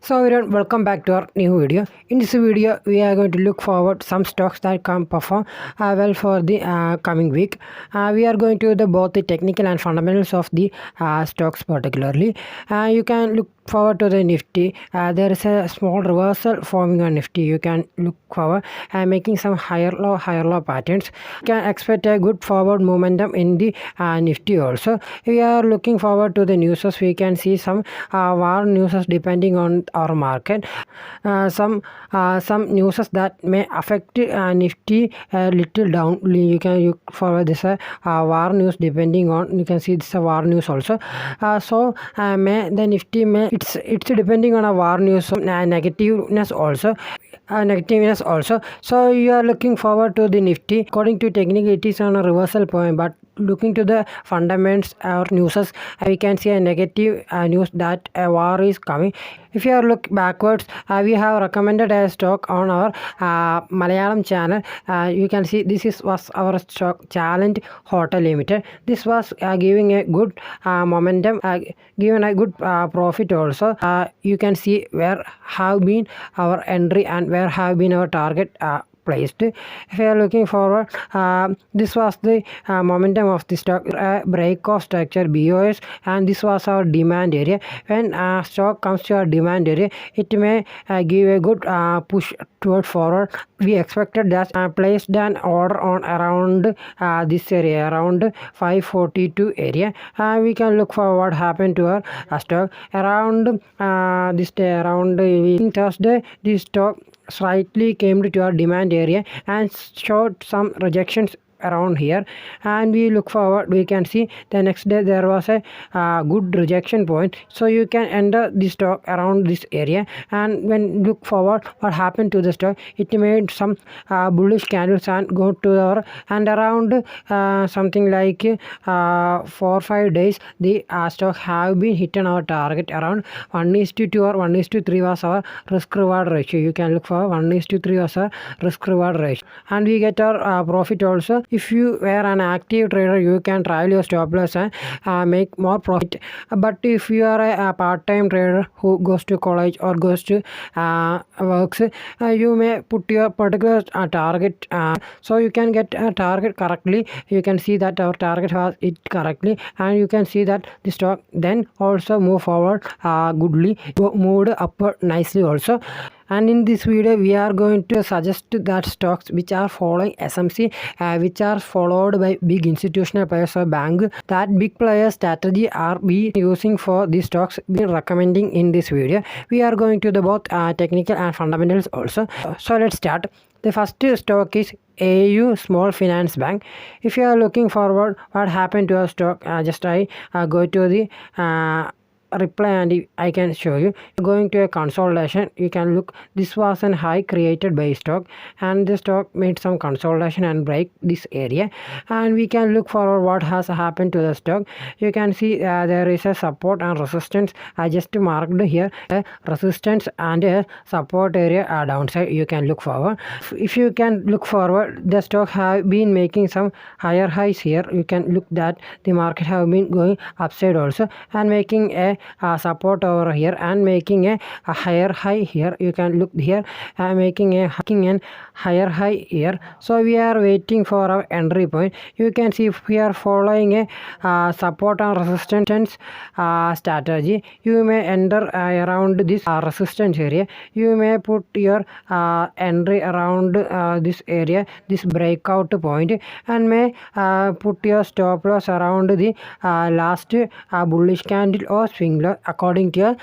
So everyone, welcome back to our new video. In this video, we are going to look forward some stocks that can perform well for the coming week. We are going to the both the technical and fundamentals of the stocks particularly. You can look forward to the Nifty. There is a small reversal forming on Nifty. You can look forward making some higher low patterns. You can expect a good forward momentum in the Nifty also. We are looking forward to the news. We can see some war news depending on our market. Some news that may affect Nifty a little down. You can look forward this war news depending on. You can see this war news also. May the Nifty may it's depending on a war news, negativeness also. So you are looking forward to the Nifty. According to technical, it is on a reversal point, but looking to the fundamentals or newses, we can see a negative news that a war is coming. If you look backwards, we have recommended a stock on our Malayalam channel. You can see this was our stock Challenge Hotel Limited. This was giving a good momentum, given a good profit also. You can see where have been our entry and where have been our target placed. If you are looking forward, this was the momentum of the stock, break of structure BOS, and this was our demand area. When stock comes to our demand area, it may give a good push toward forward. We expected that placed an order on around this area, around 542 area. We can look for what happened to our stock around this day, around Thursday. This stock slightly came to our demand area and showed some rejections around here, and we look forward. We can see the next day there was a good rejection point, so you can enter the stock around this area. And when look forward what happened to the stock, it made some bullish candles and go to our and around something like 4-5 days the stock have been hit on our target around 1:2 or 1:3 was our risk reward ratio. You can look for 1:3 was our risk reward ratio, and we get our profit also. If you were an active trader, you can trial your stop loss and make more profit. But if you are a part-time trader who goes to college or goes to works, you may put your particular target, so you can get a target correctly. You can see that our target was it correctly, and you can see that the stock then also move forward goodly, moved upward nicely also. And in this video we are going to suggest that stocks which are following SMC, which are followed by big institutional players or bank, that big player strategy are we using for these stocks we are recommending in this video. We are going to the both technical and fundamentals also. So let's start. The first stock is AU Small Finance Bank. If you are looking forward what happened to our stock, just I go to the reply and I can show you. Going to a consolidation, you can look, this was an high created by stock, and the stock made some consolidation and break this area, and we can look for what has happened to the stock. You can see there is a support and resistance. I just marked here a resistance and a support area downside. You can look forward. If you can look forward, the stock have been making some higher highs here. You can look that the market have been going upside also and making a support over here and making a higher high here. You can look here, making a higher high here. So we are waiting for our entry point. You can see if we are following a support and resistance strategy, you may enter around this resistance area. You may put your entry around this area, this breakout point, and may put your stop loss around the last bullish candle or swing low according to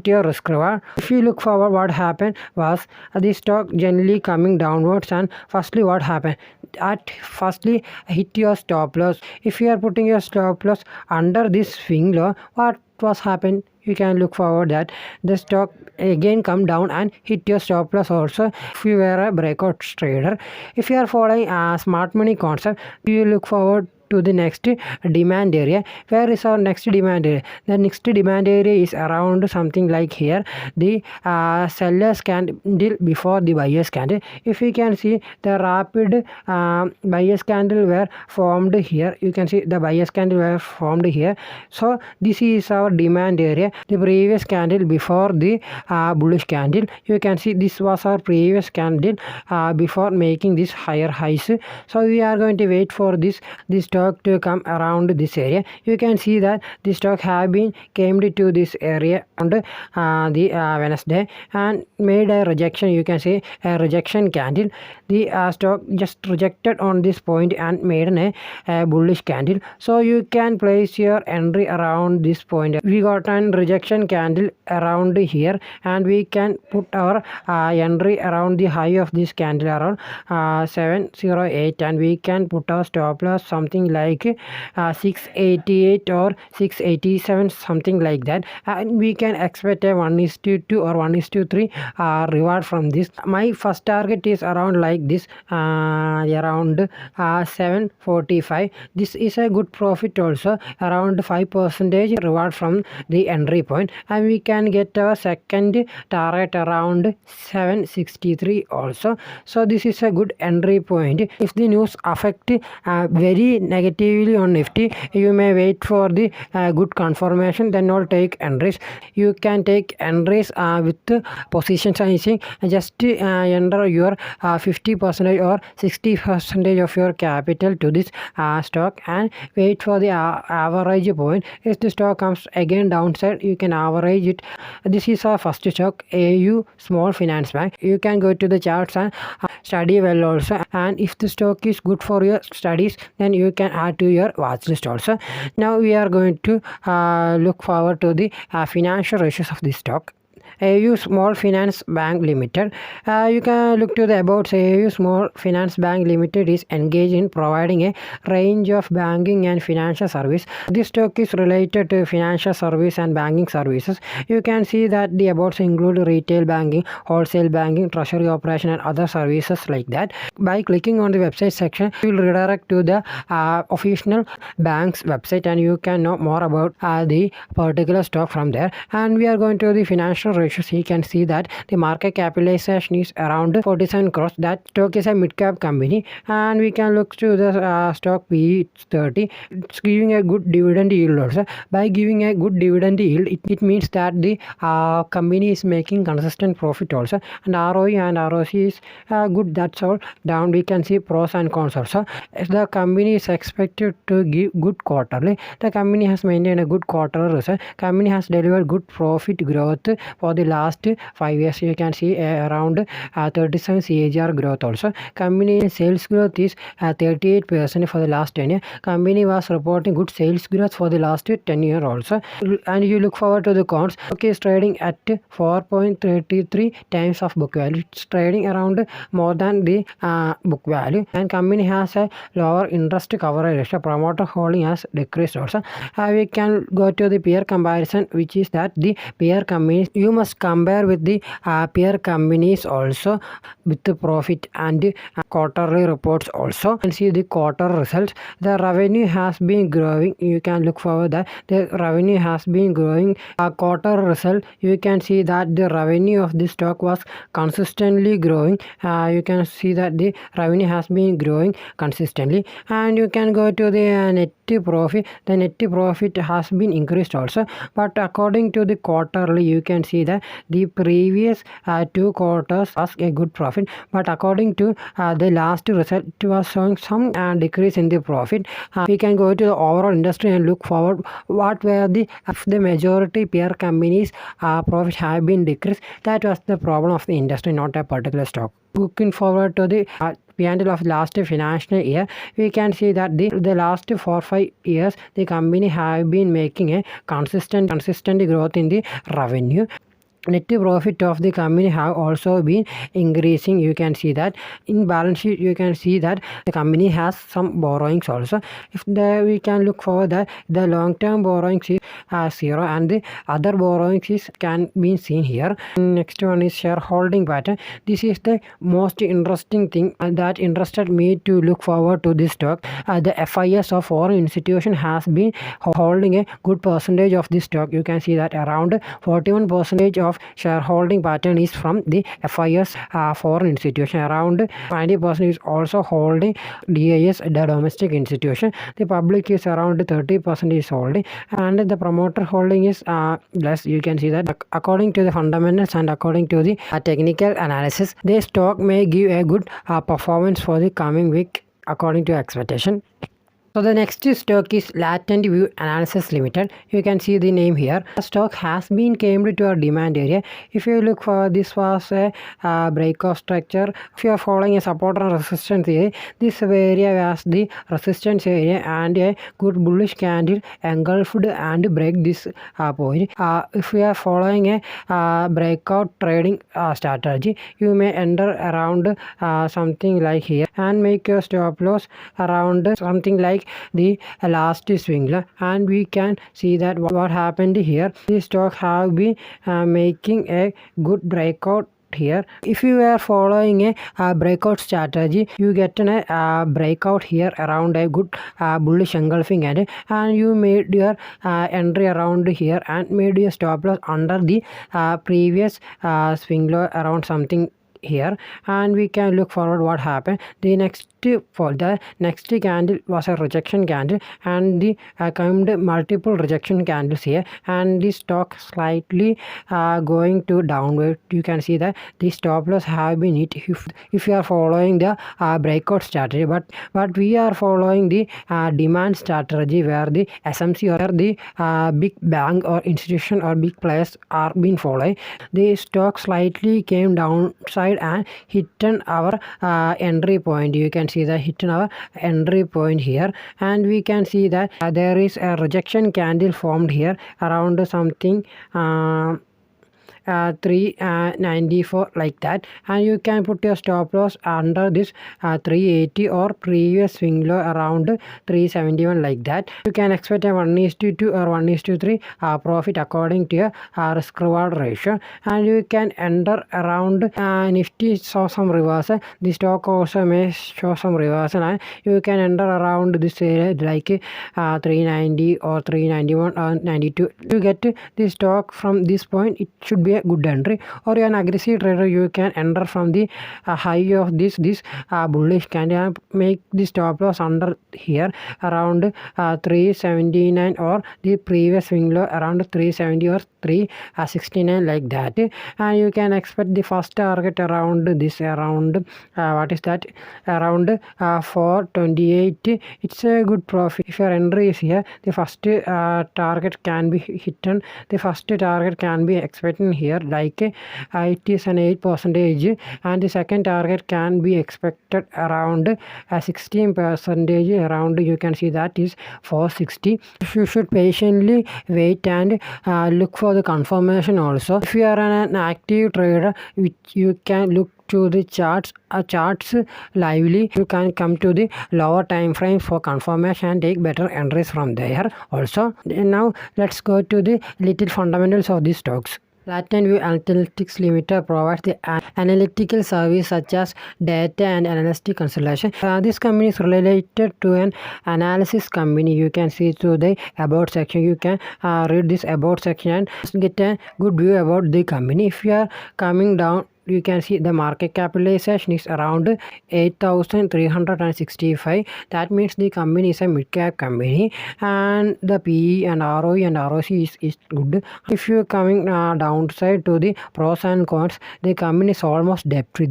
your risk reward. If you look forward, what happened was the stock generally coming downwards, and firstly what happened at firstly hit your stop loss. If you are putting your stop loss under this swing low, what was happened, you can look forward that the stock again come down and hit your stop loss also if you were a breakout trader. If you are following a smart money concept, you look forward to the next demand area. Where is our next demand area? The next demand area is around something like here, the seller's candle before the buyer's candle. If you can see, the rapid buyer's candle were formed here. You can see the buyer's candle were formed here. So this is our demand area, the previous candle before the bullish candle. You can see this was our previous candle before making this higher highs. So we are going to wait for this stock to come around this area. You can see that the stock have been came to this area on the Wednesday and made a rejection. You can see a rejection candle. The stock just rejected on this point and made a bullish candle. So you can place your entry around this point. We got an rejection candle around here, and we can put our entry around the high of this candle around 708, and we can put our stop loss something like 688 or 687, something like that, and we can expect a 1:2 or 1:3 reward from this. My first target is around like this, around 745. This is a good profit also, around 5% reward from the entry point, and we can get our second target around 763 also. So this is a good entry point. If the news affect very negatively on Nifty, you may wait for the good confirmation, then all take entries. You can take entries with position sizing. Just enter your 50% or 60% of your capital to this stock and wait for the average point. If the stock comes again downside, you can average it. This is our first stock, AU Small Finance Bank. You can go to the charts and study well also, and if the stock is good for your studies, then you can add to your watch list also. Now we are going to look forward to the financial ratios of this stock. AU Small Finance Bank Limited. You can look to the about. AU Small Finance Bank Limited is engaged in providing a range of banking and financial service. This stock is related to financial service and banking services. You can see that the abouts include retail banking, wholesale banking, treasury operation, and other services like that. By clicking on the website section, you will redirect to the official bank's website, and you can know more about the particular stock from there. And we are going to the financial ratios. You can see that the market capitalization is around 47 crores. That stock is a mid-cap company, and we can look to the stock PE 30. It's giving a good dividend yield also. By giving a good dividend yield, it means that the company is making consistent profit also, and ROE and ROC is good. That's all. Down we can see pros and cons also. As the company is expected to give good quarterly, the company has maintained a good quarter result. Company has delivered good profit growth for the last 5 years. You can see around 37 CAGR growth also. Company sales growth is 38% for the last 10 years. Company was reporting good sales growth for the last 10 years also. And you look forward to the cons. Okay, is trading at 4.33 times of book value. It's trading around more than the book value, and company has a lower interest coverage ratio. Promoter holding has decreased also. We can go to the peer comparison, which is that the peer companies, you must compare with the peer companies also with the profit and quarterly reports also. You can see the quarter results. The revenue has been growing. You can look forward that the revenue has been growing. Quarter result, you can see that the revenue of this stock was consistently growing. You can see that the revenue has been growing consistently, and you can go to the net profit. The net profit has been increased also, but according to the quarterly, you can see that the previous 2 quarters was a good profit, but according to the last result, it was showing some decrease in the profit. We can go to the overall industry and look forward what were the majority peer companies profit have been decreased. That was the problem of the industry, not a particular stock. Looking forward to the P&L of last financial year, we can see that the last 4-5 years the company have been making a consistent growth in the revenue. net profit of the company have also been increasing. You can see that in balance sheet you can see that the company has some borrowings also. If we can look forward that the long term borrowings is 0 and the other borrowings is can be seen here. Next one is shareholding pattern. This is the most interesting thing that interested me to look forward to this stock. The FIS of foreign institution has been holding a good percentage of this stock. You can see that around 41% of shareholding pattern is from the FIS foreign institution. Around 20% is also holding DIS, the domestic institution. The public is around 30% is holding, and the promoter holding is less. You can see that according to the fundamentals and according to the technical analysis, the stock may give a good performance for the coming week according to expectation. So the next stock is Latent View Analysis Limited. You can see the name here. The stock has been came to our demand area. If you look for this was a breakout structure. If you are following a support and resistance area, this area was the resistance area and a good bullish candle engulfed and break this point. If you are following a breakout trading strategy, you may enter around something like here and make your stop loss around something like the last swing, and we can see that what happened here. The stock have been making a good breakout here. If you are following a breakout strategy, you get a breakout here around a good bullish engulfing and you made your entry around here and made your stop loss under the previous swing low around something here, and we can look forward what happened. The next candle was a rejection candle, and the came multiple rejection candles here, and the stock slightly going to downward. You can see that the stop loss have been hit if you are following the breakout strategy, but we are following the demand strategy where the SMC or the big bank or institution or big players are been following. The stock slightly came downside and hidden our entry point. You can see that hidden our entry point here, and we can see that there is a rejection candle formed here around something 394 like that, and you can put your stop loss under this 380 or previous swing low around 371 like that. You can expect a 1:2 or 1:3 profit according to your risk reward ratio, and you can enter around Nifty saw some reversal. The stock also may show some reversal, and you can enter around this area like 390 or 391 or 92. To get the stock from this point, it should be a good entry, or you're an aggressive trader, you can enter from the high of this bullish candle and make the stop loss under here around 379 or the previous swing low around 370 or 369 like that, and you can expect the first target around this around what is that around 428. It's a good profit. If your entry is here, the first target can be hidden. The first target can be expected here like it is an 8%, and the second target can be expected around 16% around. You can see that is 460. You should patiently wait and look for the confirmation also. If you are an active trader, which you can look to the charts lively. You can come to the lower time frame for confirmation and take better entries from there also. Now let's go to the little fundamentals of these stocks. Latent View Analytics Limited provides the analytical service such as data and analytic consultation. This company is related to an analysis company. You can see through the about section. You can read this about section and get a good view about the company. If you are coming down, you can see the market capitalization is around 8,365. That means the company is a mid-cap company, and the PE and ROE and ROC is good. If you are coming downside to the pros and cons, the company is almost debt-free.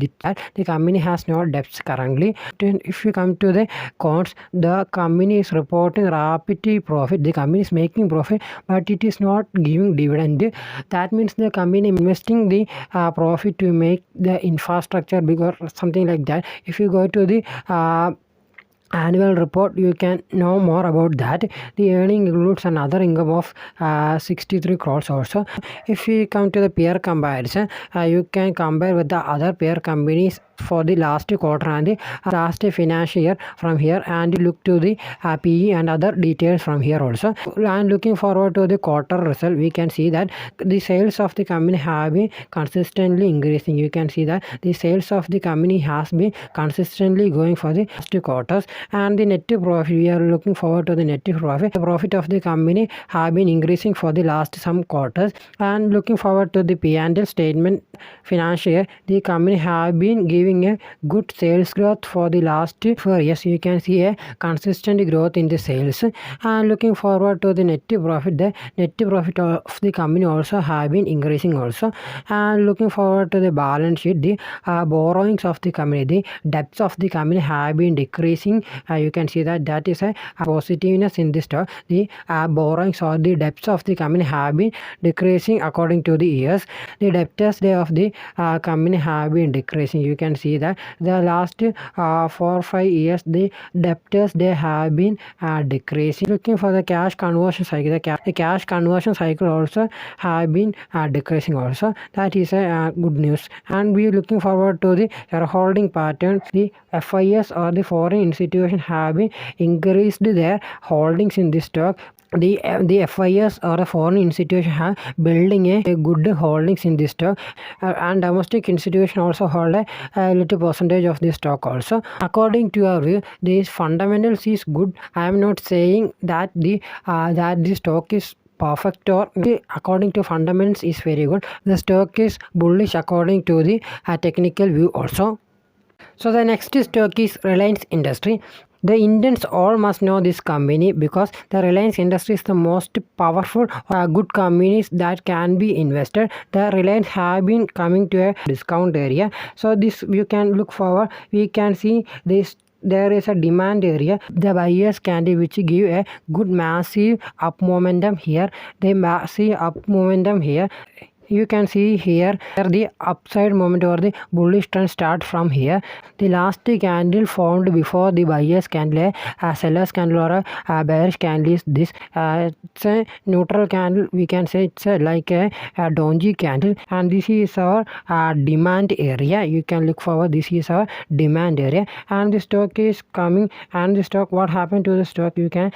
The company has no debts currently. If you come to the cons, the company is reporting rapid profit. The company is making profit, but it is not giving dividend. That means the company investing the profit to make the infrastructure big or something like that. If you go to the annual report, you can know more about that. The earning includes another income of 63 crores also. If we come to the peer comparison, you can compare with the other peer companies for the last quarter and the last financial year from here, and look to the PE and other details from here also. And looking forward to the quarter result, we can see that the sales of the company have been consistently increasing. You can see that the sales of the company has been consistently going for the last quarters, and the net profit, we are looking forward to the net profit. The profit of the company have been increasing for the last some quarters, and looking forward to the P&L statement financial year, the company have been giving a good sales growth for the last 4 years. You can see a consistent growth in the sales, and looking forward to the net profit, the net profit of the company also have been increasing also. And looking forward to the balance sheet, the borrowings of the company, the debts of the company have been decreasing. You can see that that is a positiveness in this stock. The borrowings or the debts of the company have been decreasing according to the years. The debtors of the company have been decreasing. You can see that the last 4-5 years the debtors they have been decreasing. Looking for the cash conversion cycle, the cash conversion cycle also have been decreasing also. That is a good news. And we looking forward to the shareholding pattern. The FIS or the foreign institution have been increased their holdings in this stock. The FIS or a foreign institution have building a good holdings in this stock, and domestic institution also hold a little percentage of this stock also. According to our view, these fundamentals is good. I am not saying that the stock is perfect or according to fundamentals is very good. The stock is bullish according to the technical view also. So the next stock is Reliance Industry. The Indians all must know this company because the Reliance Industry is the most powerful good companies that can be invested. The Reliance have been coming to a discount area. So this you can look forward. We can see this. There is a demand area, the buyers candy, which give a good massive up momentum here. The massive up momentum here. You can see here the upside moment or the bullish trend start from here. The last candle formed before the buyers candle, sellers candle or a bearish candle is this. It's a neutral candle. We can say it's like a doji candle, and this is our demand area. You can look forward. This is our demand area, and the stock is coming. And the stock, what happened to the stock? You can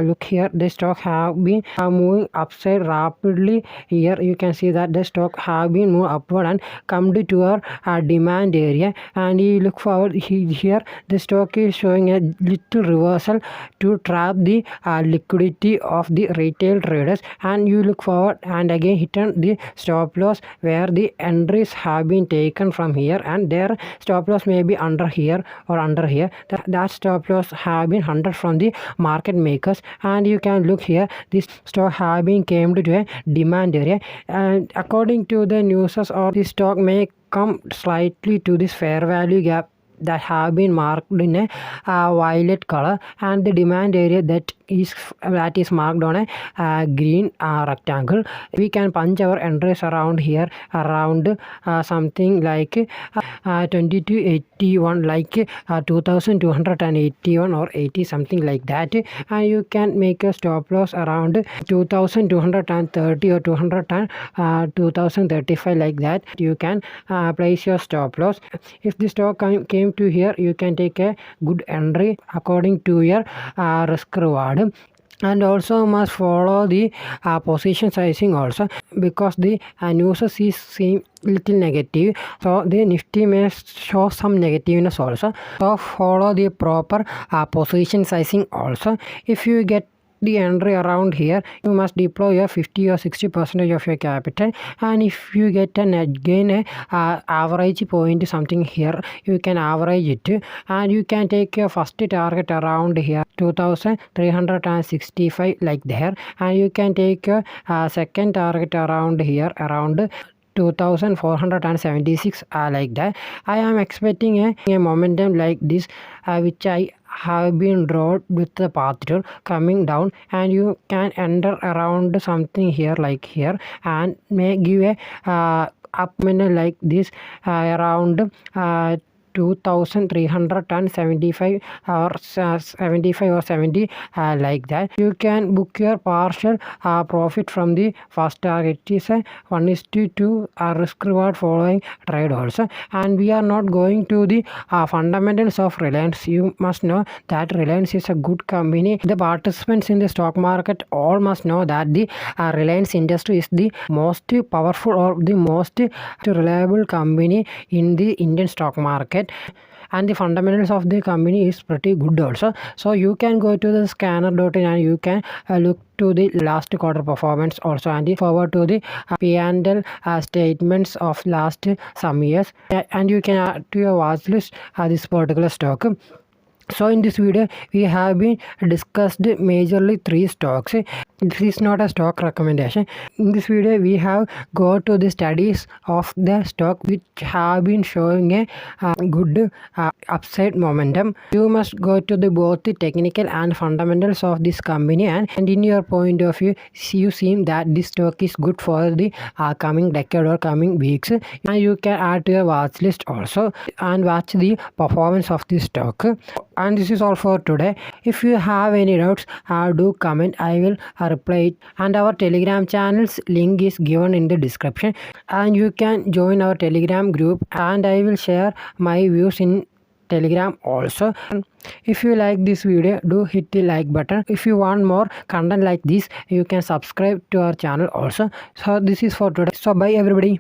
look here. The stock have been moving upside rapidly. Here you can see that the stock have been moved upward and come to our demand area, and you look forward here the stock is showing a little reversal to trap the liquidity of the retail traders, and you look forward and again hit on the stop loss where the entries have been taken from here, and their stop loss may be under here or under here. That stop loss have been 100 from the market makers, and you can look here this stock have been came to a demand area, and according to the news or the stock may come slightly to this fair value gap that have been marked in a violet color, and the demand area that is marked on a green rectangle. We can punch our entries around here around something like 2281, like 2281 or 80 something like that, and you can make a stop loss around 2230 or 2035 like that. You can place your stop loss. If the stock came to here, you can take a good entry according to your risk reward. And also must follow the position sizing also, because the news is seem little negative, so the Nifty may show some negativeness also. So follow the proper position sizing also. If you get the entry around here, you must deploy your 50 or 60% of your capital, and if you get a net gain average point something here, you can average it, and you can take your first target around here 2365 like there, and you can take your second target around here around 2476 like that. I am expecting a momentum like this, which I have been drawn with the path tool coming down, and you can enter around something here like here, and may give a up like this around 2375 or 75 or 70 like that. You can book your partial profit from the first target. It is a 1:2 risk reward following trade also. And we are not going to the fundamentals of Reliance. You must know that Reliance is a good company. The participants in the stock market all must know that the Reliance industry is the most powerful or the most reliable company in the Indian stock market, and the fundamentals of the company is pretty good also. So you can go to the scanner.in and you can look to the last quarter performance also, and forward to the P&L statements of last some years, and you can add to your watch list this particular stock. So in this video we have been discussed majorly 3 stocks. This is not a stock recommendation. In this video we have go to the studies of the stock which have been showing a good upside momentum. You must go to the both the technical and fundamentals of this company, and in your point of view you seem that this stock is good for the coming decade or coming weeks, and you can add to your watch list also and watch the performance of this stock. And this is all for today. If you have any doubts, do comment. I will reply it. And our Telegram channel's link is given in the description, and you can join our Telegram group, and I will share my views in Telegram also. If you like this video, do hit the like button. If you want more content like this, you can subscribe to our channel also. So this is for today. So bye everybody.